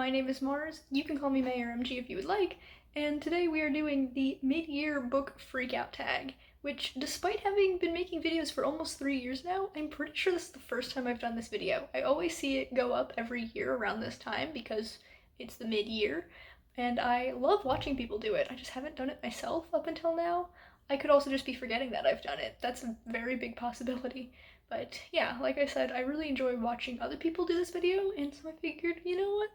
my name is Mars. You can call me Mayor MG if you would like, and today we are doing the mid-year book freakout tag, which, despite having been making videos for almost 3 years now, I'm pretty sure this is the first time I've done this video. I always see it go up every year around this time because it's the mid-year, and I love watching people do it. I just haven't done it myself up until now. I could also just be forgetting that I've done it. That's a very big possibility. But yeah, like I said, I really enjoy watching other people do this video, and so I figured, you know what?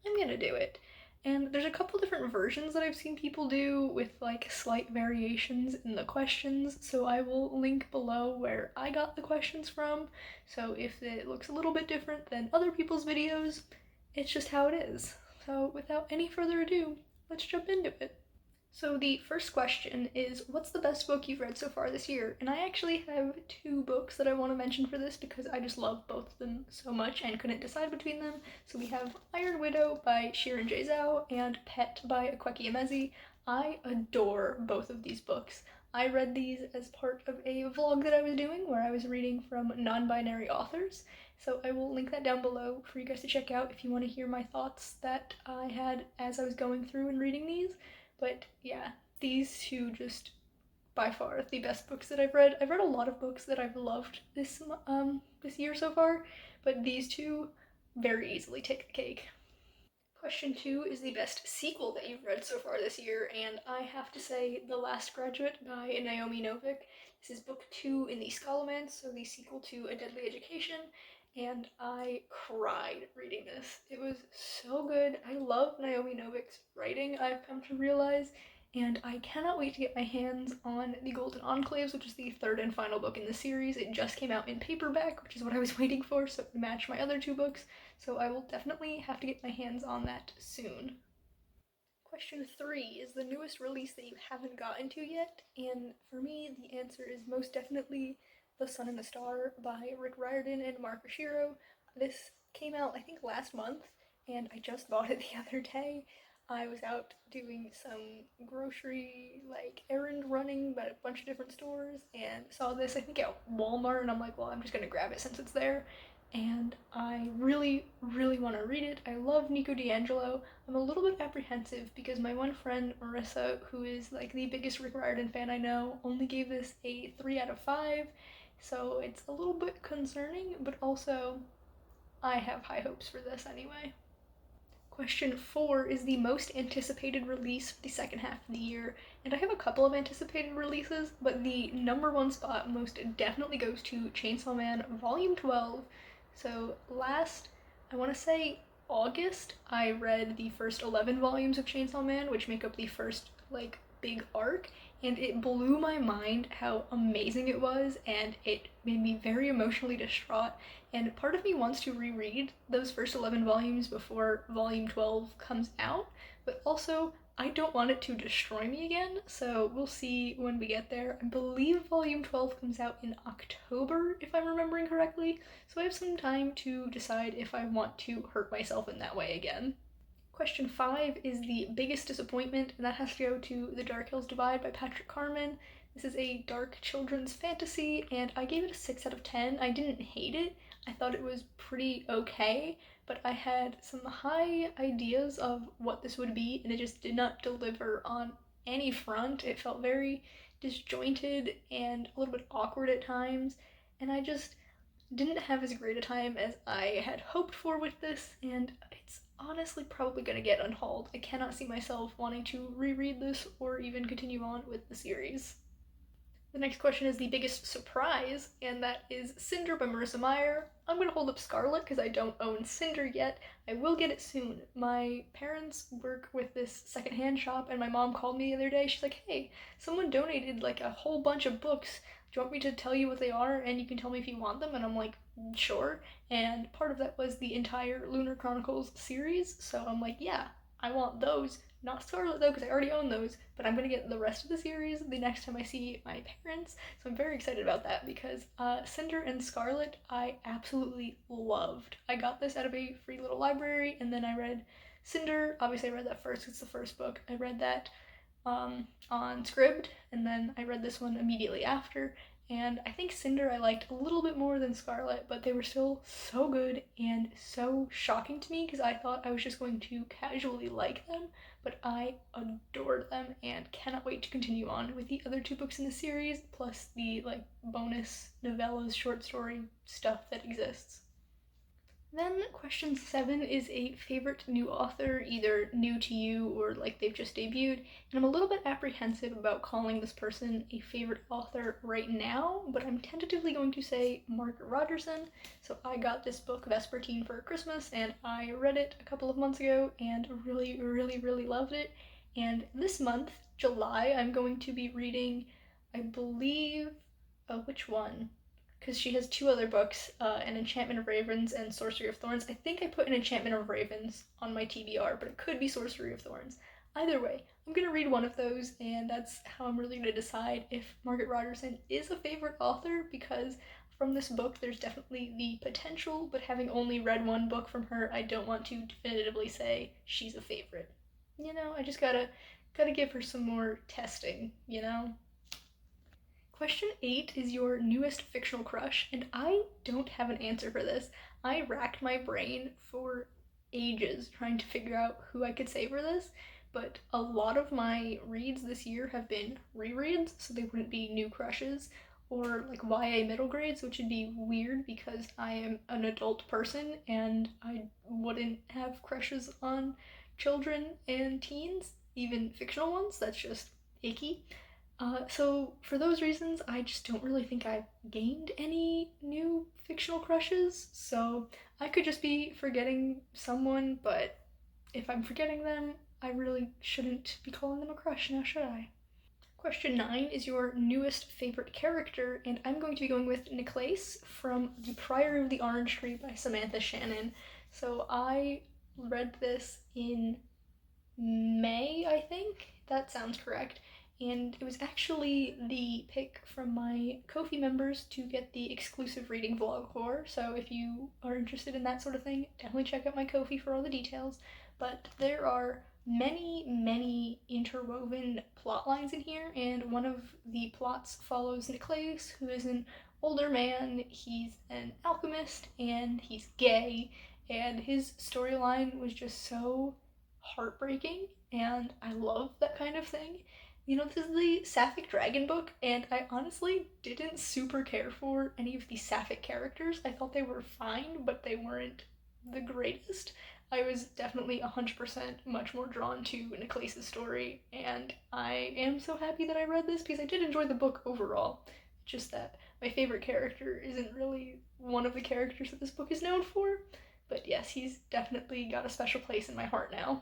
I'm gonna do it. And there's a couple different versions that I've seen people do with like slight variations in the questions, so I will link below where I got the questions from. So if it looks a little bit different than other people's videos, it's just how it is. So without any further ado, let's jump into it. So the first question is, what's the best book you've read so far this year? And I actually have two books that I want to mention for this because I just love both of them so much and couldn't decide between them. So we have Iron Widow by Shirin J. Zhao and Pet by Akwaeke Emezi. I adore both of these books. I read these as part of a vlog that I was doing where I was reading from non-binary authors. So I will link that down below for you guys to check out if you want to hear my thoughts that I had as I was going through and reading these. But yeah, these two just by far the best books that I've read. I've read a lot of books that I've loved this year so far, but these two very easily take the cake. Question 2 is the best sequel that you've read so far this year, and I have to say The Last Graduate by Naomi Novik. This is book 2 in the Scholomance, so the sequel to A Deadly Education, and I cried reading this. It was so good. I love Naomi Novik's writing, I've come to realize, and I cannot wait to get my hands on The Golden Enclaves, which is the third and final book in the series. It just came out in paperback, which is what I was waiting for, so it would match my other two books, so I will definitely have to get my hands on that soon. Question 3 is the newest release that you haven't gotten to yet, and for me, the answer is most definitely The Sun and the Star by Rick Riordan and Mark Oshiro. This came out, I think, last month, and I just bought it the other day. I was out doing some grocery, like, errand running by a bunch of different stores, and saw this, I think, at Walmart, and I'm like, well, I'm just gonna grab it since it's there. And I really, really want to read it. I love Nico D'Angelo. I'm a little bit apprehensive because my one friend, Marissa, who is like the biggest Rick Riordan fan I know, only gave this a 3 out of 5. So it's a little bit concerning, but also I have high hopes for this anyway. Question 4 is the most anticipated release for the second half of the year, and I have a couple of anticipated releases, but the number one spot most definitely goes to Chainsaw Man Volume 12. So I want to say August, I read the first 11 volumes of Chainsaw Man, which make up the first, like, big arc, and it blew my mind how amazing it was, and it made me very emotionally distraught, and part of me wants to reread those first 11 volumes before volume 12 comes out, but also I don't want it to destroy me again, so we'll see when we get there. I believe volume 12 comes out in October, if I'm remembering correctly, so I have some time to decide if I want to hurt myself in that way again. Question 5 is the biggest disappointment, and that has to go to The Dark Hills Divide by Patrick Carman. This is a dark children's fantasy, and I gave it a 6 out of 10. I didn't hate it. I thought it was pretty okay, but I had some high ideas of what this would be, and it just did not deliver on any front. It felt very disjointed and a little bit awkward at times, and I just didn't have as great a time as I had hoped for with this, and it's honestly probably gonna get unhauled. I cannot see myself wanting to reread this or even continue on with the series. The next question is the biggest surprise, and that is Cinder by Marissa Meyer. I'm going to hold up Scarlet because I don't own Cinder yet. I will get it soon. My parents work with this secondhand shop, and my mom called me the other day. She's like, hey, someone donated like a whole bunch of books. Do you want me to tell you what they are and you can tell me if you want them? And I'm like, sure. And part of that was the entire Lunar Chronicles series, so I'm like, yeah, I want those. Not Scarlet though, because I already own those, but I'm gonna get the rest of the series the next time I see my parents, so I'm very excited about that because Cinder and Scarlet I absolutely loved. I got this out of a free little library, and then I read Cinder. Obviously I read that first, it's the first book. I read that on Scribd, and then I read this one immediately after, And I think Cinder I liked a little bit more than Scarlet, but they were still so good and so shocking to me because I thought I was just going to casually like them, but I adored them and cannot wait to continue on with the other two books in the series, plus the like bonus novellas, short story stuff that exists. Then question 7 is a favorite new author, either new to you or like they've just debuted. And I'm a little bit apprehensive about calling this person a favorite author right now, but I'm tentatively going to say Margaret Rogerson. So I got this book, Vespertine, for Christmas, and I read it a couple of months ago and really loved it. And this month, July, I'm going to be reading, I believe, which one? Because she has two other books, An Enchantment of Ravens and Sorcery of Thorns. I think I put An Enchantment of Ravens on my TBR, but it could be Sorcery of Thorns. Either way, I'm gonna read one of those, and that's how I'm really gonna decide if Margaret Rogerson is a favorite author, because from this book there's definitely the potential, but having only read one book from her, I don't want to definitively say she's a favorite. You know, I just gotta give her some more testing, you know? Question 8 is your newest fictional crush, and I don't have an answer for this. I racked my brain for ages trying to figure out who I could say for this, but a lot of my reads this year have been rereads, so they wouldn't be new crushes, or like YA middle grades, which would be weird because I am an adult person and I wouldn't have crushes on children and teens, even fictional ones. That's just icky. So for those reasons, I just don't really think I've gained any new fictional crushes. So I could just be forgetting someone, but if I'm forgetting them, I really shouldn't be calling them a crush now, should I? Question 9 is your newest favorite character, and I'm going to be going with Niklace from The Priory of the Orange Tree by Samantha Shannon. So I read this in May, I think. That sounds correct. And it was actually the pick from my Ko-fi members to get the exclusive reading vlog for. So if you are interested in that sort of thing, definitely check out my Ko-fi for all the details. But there are many interwoven plot lines in here, and one of the plots follows Nicholas, who is an older man. He's an alchemist and he's gay, and his storyline was just so heartbreaking, and I love that kind of thing. You know, this is the Sapphic Dragon book, and I honestly didn't super care for any of the Sapphic characters. I thought they were fine, but they weren't the greatest. I was definitely 100% much more drawn to Nicholas's story, and I am so happy that I read this because I did enjoy the book overall. Just that my favorite character isn't really one of the characters that this book is known for, but yes, he's definitely got a special place in my heart now.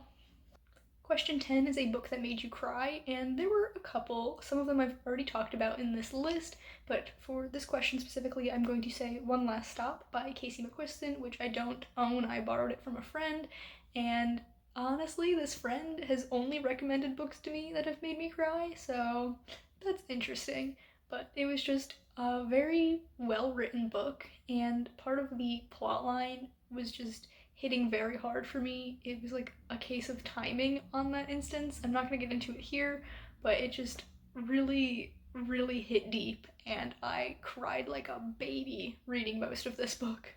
Question 10 is a book that made you cry, and there were a couple. Some of them I've already talked about in this list, but for this question specifically, I'm going to say One Last Stop by Casey McQuiston, which I don't own. I borrowed it from a friend, and honestly, this friend has only recommended books to me that have made me cry, so that's interesting. But it was just a very well written book, and part of the plot line was just hitting very hard for me. It was like a case of timing on that instance. I'm not gonna get into it here, but it just really hit deep, and I cried like a baby reading most of this book.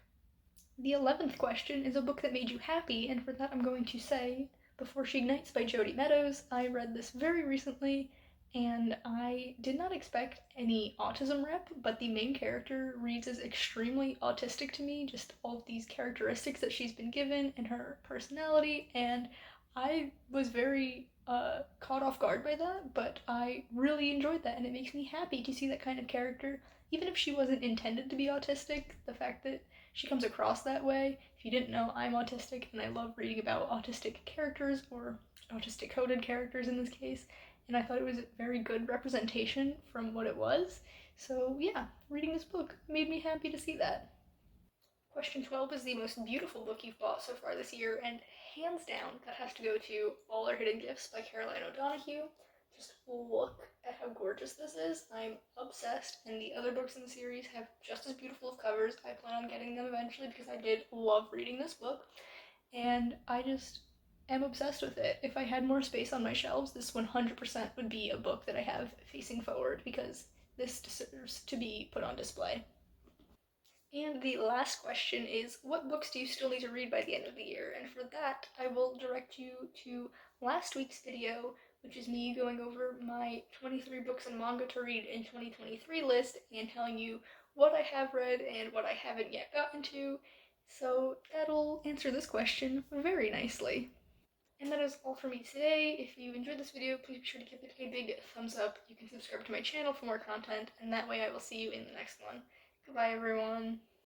The 11th question is a book that made you happy, and for that I'm going to say Before She Ignites by Jodi Meadows. I read this very recently, and I did not expect any autism rep, but the main character reads as extremely autistic to me, just all of these characteristics that she's been given and her personality, and I was very caught off guard by that, but I really enjoyed that, and it makes me happy to see that kind of character. Even if she wasn't intended to be autistic, the fact that she comes across that way. If you didn't know, I'm autistic, and I love reading about autistic characters, or autistic coded characters in this case, and I thought it was a very good representation from what it was. So yeah, reading this book made me happy to see that. Question 12 is the most beautiful book you've bought so far this year, and hands down, that has to go to All Our Hidden Gifts by Caroline O'Donoghue. Just look at how gorgeous this is. I'm obsessed, and the other books in the series have just as beautiful of covers. I plan on getting them eventually because I did love reading this book, and I just am obsessed with it. If I had more space on my shelves, this 100% would be a book that I have facing forward because this deserves to be put on display. And the last question is, what books do you still need to read by the end of the year? And for that, I will direct you to last week's video, which is me going over my 23 books and manga to read in 2023 list and telling you what I have read and what I haven't yet gotten to. So that'll answer this question very nicely. And that is all for me today. If you enjoyed this video, please be sure to give it a big thumbs up. You can subscribe to my channel for more content, and that way I will see you in the next one. Goodbye, everyone.